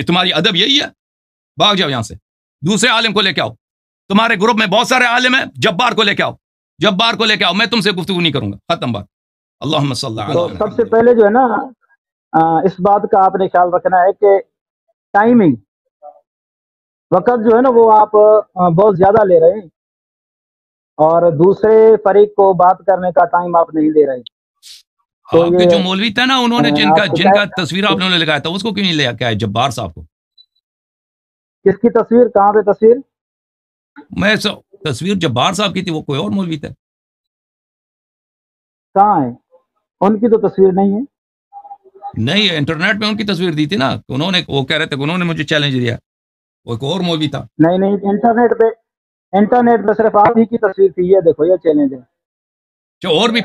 तुम्हारी अदब यही है? भाग जाओ यहां से, दूसरे आलिम को लेके आओ। तुम्हारे ग्रुप में बहुत सारे आलिम हैं, जब्बार को लेके आओ, जब्बार को लेके आओ। मैं तुमसे गुफ्तगू नहीं करूंगा, खत्म बात। अल्लाहुम्मा सल्ली अला तो सबसे पहले जो है ना, इस बात का आपने ख्याल रखना है कि टाइमिंग, वक्त जो है ना वो आप बहुत ज्यादा ले रहे हैं और दूसरे फरीक को बात करने का टाइम आप नहीं दे रहे। तो आपके जो मौलवी था ना, उन्होंने जिनका तस्वीर आप लोगों ने लगाया था, उसको क्यों नहीं ले आया जब्बार साहब को? किसकी तस्वीर? कहाँ पे तस्वीर? मैं तस्वीर जब्बार साहब की थी, वो कोई और मौलवी थे। कहाँ है? उनकी तो तस्वीर नहीं है। नहीं, इंटरनेट पे उनकी तस्वीर दी थी ना, उन्होंने, वो कह रहे थे उन्होंने मुझे चैलेंज दिया, वो एक और मौलवी था। नहीं नहीं, इंटरनेट पे सिर्फ आप ही की तस्वीर थी। ये देखो, ये चैलेंज है। और भी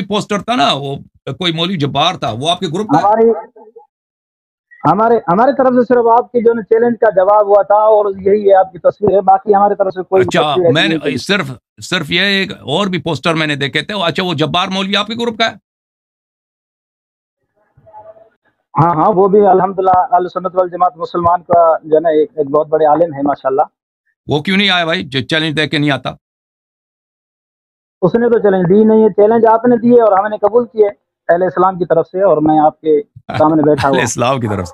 पोस्टर था ना, वो कोई मौलवी जब्बार था, वो आपके ग्रुप में। हमारे तरफ से सिर्फ आपकी जो चैलेंज का जवाब हुआ था और यही है आपकी तस्वीर है, बाकी हमारे तरफ से कोई। अच्छा, मैंने सिर्फ ये एक और भी पोस्टर मैंने देखे थे। अच्छा, वो जब्बार मौलवी आपके ग्रुप का है? हाँ हाँ, वो भी अल्हम्दुलिल्लाह अहले सुन्नत वल जमात मुसलमान का जो है ना एक बहुत बड़े आलिम है माशाल्लाह। वो क्यों नहीं आया भाई, जो चैलेंज दे के नहीं आता? उसने तो चैलेंज दी नहीं है। चैलेंज आपने दिए और हमने कबूल किए अहले इस्लाम की तरफ से, और मैं आपके सामने बैठा हुआ। अहले इस्लाम की तरफ से?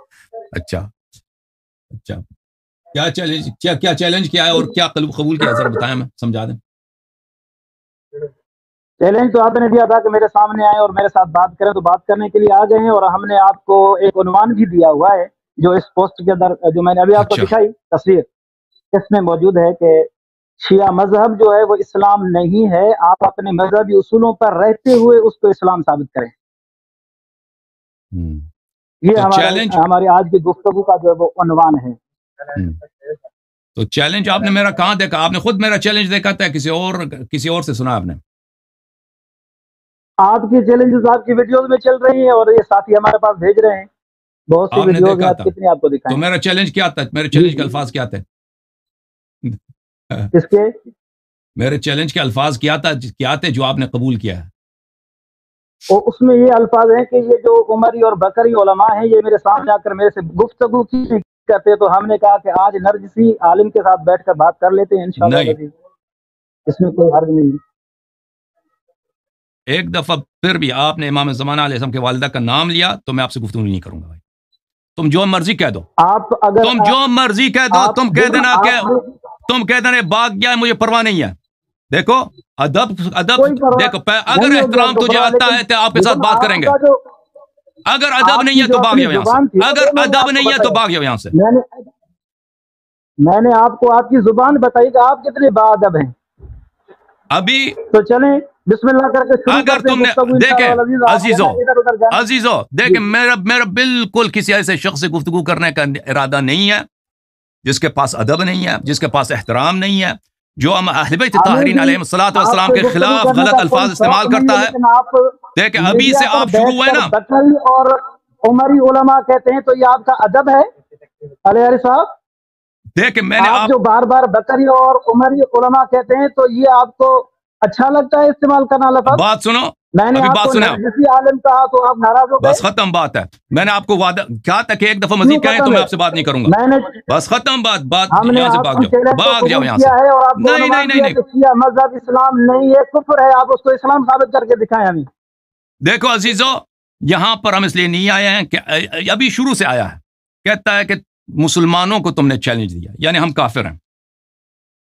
अच्छा, क्या चैलेंज, क्या चैलेंज किया है और क्या कबूल किया, जरा बताएं, मैं समझा दें। चैलेंज तो आपने दिया था कि मेरे सामने आए और मेरे साथ बात करें, तो बात करने के लिए आ गए हैं। और हमने आपको एक उन्वान भी दिया हुआ है, जो इस पोस्ट के अंदर, जो मैंने अभी आपको दिखाई तस्वीर, इसमें मौजूद है कि शिया मजहब जो है वो इस्लाम नहीं है। आप अपने मजहबी उसूलों पर रहते हुए उसको इस्लाम साबित करें। ये तो हमारी आज की गुफ्तगू का जो है वो उन्वान है। तो चैलेंज आपने मेरा कहाँ देखा? आपने खुद मेरा चैलेंज देखा था, किसी और से सुना आपने? आपकी चैलेंजेस आपकी वीडियोस में चल रही हैं और ये साथी हमारे पास भेज रहे हैं बहुत सी वीडियोस में। कितनी आपको दिखाएं? तो मेरा चैलेंज क्या था? मेरे चैलेंज के अल्फाज क्या थे? किसके? मेरे चैलेंज के अल्फाज क्या थे जो आपने कबूल किया है? और उसमें ये अल्फाज हैं कि ये जो उमरी और बकरी उलमा हैं, ये मेरे सामने आकर मेरे से गुफ्तगू की करते, तो हमने कहा कि आज नरजिसी आलिम के साथ बैठकर बात कर लेते हैं इंशाअल्लाह। इसमें कोई हर्ज नहीं। एक दफा फिर भी आपने इमाम ज़माना अलैहिस्सलाम के वालिदा का नाम लिया तो मैं आपसे गुफ्तगू नहीं करूंगा भाई। तुम जो मर्जी कह दो, तुम जो मर्जी कह दो, तुम कह देना भाग गया, मुझे परवाह नहीं है। देखो अदब देखो, अगर एहतराम तुझे आता है तो आपके साथ बात करेंगे, अगर अदब नहीं है तो भाग जाओ यहाँ से, अगर अदब नहीं है तो भाग जाओ यहाँ से। मैंने आपको आपकी जुबान बताई कि आप कितने बाअदब हैं। अभी तो चलें बिस्मिल्लाह करके शुरू अगर तुमने देखे अजीजो देखे, मेरा बिल्कुल किसी ऐसे शख्स से गुफ्तगू करने का इरादा नहीं है जिसके पास अदब नहीं है, जिसके पास एहतराम नहीं है, जो अहले बैत ताहिरीन अलैहिस्सलातु वस्सलाम के खिलाफ गलत अल्फाज इस्तेमाल करता है। देखे अभी से आप शुरू हुए ना, बकरी और उमरी उलमा कहते हैं, तो ये आपका अदब है अली साहब? देखे मैंने आप जो बार बार बकरी और उमरी उलमा कहते हैं, तो ये आपको अच्छा लगता है इस्तेमाल करना? लफज बात सुनो, मैंने बात सुना, किसी आलिम कहा तो आप नाराज हो गए। बस खत्म बात है। मैंने आपको वादा कहा था कि एक दफा मजीद कहें तो मैं आपसे बात नहीं करूंगा। मैंने बस खत्म बात यहाँ से भाग जाओ यहाँ से। नहीं मजहब इस्लाम नहीं है, कुफ्र है, आप उसको इस्लाम साबित करके दिखाएं हमें। देखो अजीजों, यहाँ पर हम इसलिए नहीं आए हैं कि अभी शुरू से आया है, कहता है कि मुसलमानों को तुमने चैलेंज दिया, यानी हम काफिर हैं।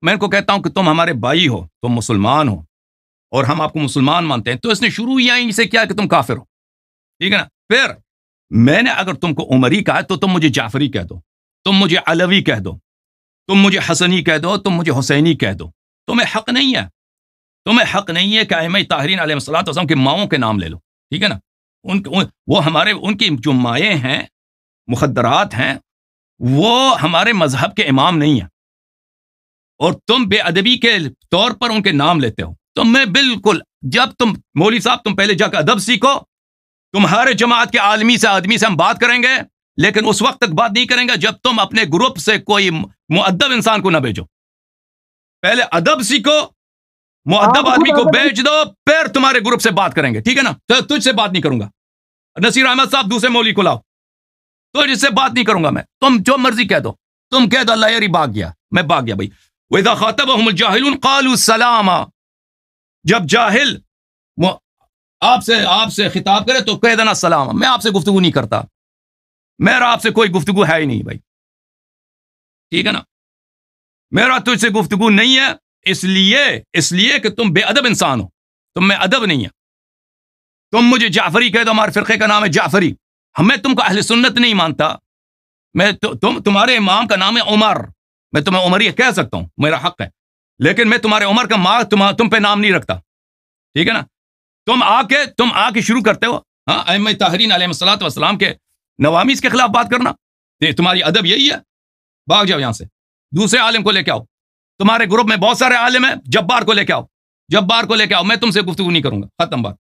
मैं इनको कहता हूं कि तुम हमारे भाई हो, तुम मुसलमान हो और हम आपको मुसलमान मानते हैं, तो इसने शुरू यहीं से किया कि तुम काफिर हो, ठीक है ना। फिर मैंने अगर तुमको उमरी कहा तो तुम मुझे जाफरी कह दो, तुम मुझे अलवी कह दो, तुम मुझे हसनी कह दो, तुम मुझे हुसैनी कह दो। तुम्हें हक नहीं है, तुम्हें हक नहीं है कि अइम्मा ताहिरीन अलैहिस्सलातु वस्सलाम के माओं के नाम ले लो, ठीक है ना। वो हमारे, उनकी जो माएँ हैं, मुखद्दरात हैं, वो हमारे मजहब के इमाम नहीं है, और तुम बेअदबी के तौर पर उनके नाम लेते हो। तो मैं बिल्कुल, जब तुम मौलवी साहब, तुम पहले जाकर अदब सीखो, तुम्हारे जमात के आदमी से हम बात करेंगे, लेकिन उस वक्त तक बात नहीं करेंगे जब तुम अपने ग्रुप से कोई मुअद्दब इंसान को ना भेजो। पहले अदब सीखो, मुअद्दब आदमी को भेज दो, फिर तुम्हारे ग्रुप से बात करेंगे, ठीक है ना। तो तुझसे बात नहीं करूंगा। नसीर अहमद साहब दूसरे मौलवी को लाओ। तो जिससे बात नहीं करूंगा मैं। तुम जो मर्जी कह दो, तुम कह दो अल्लाह यारी भाग गया, मैं भाग गया भाई। वइज़ा ख़ातबहुमुल जाहिलून क़ालू सलामा, जब जाहिल आपसे खिताब करे तो कह देना सलाम, मैं आपसे गुफ्तगू नहीं करता, मेरा आपसे कोई गुफ्तगू है ही नहीं भाई, ठीक है ना, मेरा तुझसे गुफ्तगू नहीं है, इसलिए कि तुम बेअदब इंसान हो, तुम में अदब नहीं है। तुम मुझे जाफरी कह दो, हमारे फिरके का नाम है जाफरी, मैं तुमको अहले सुन्नत नहीं मानता, मैं तुम्हारे इमाम का नाम है उमर, मैं तुम्हें उमरी कह सकता हूं, मेरा हक है, लेकिन मैं तुम्हारे उमर का माँ तुम पे नाम नहीं रखता, ठीक है ना। तुम आके शुरू करते हो हाँ अइम्मा ताहरीन अलैहिस्सलातु वस्सलाम के नवामीस के खिलाफ बात करना, तुम्हारी अदब यही है, भाग जाओ यहां से, दूसरे आलिम को लेके आओ, तुम्हारे ग्रुप में बहुत सारे आलिम हैं, जब्बार को लेके आओ, मैं तुमसे गुफ्तगू नहीं करूंगा, खत्म बात।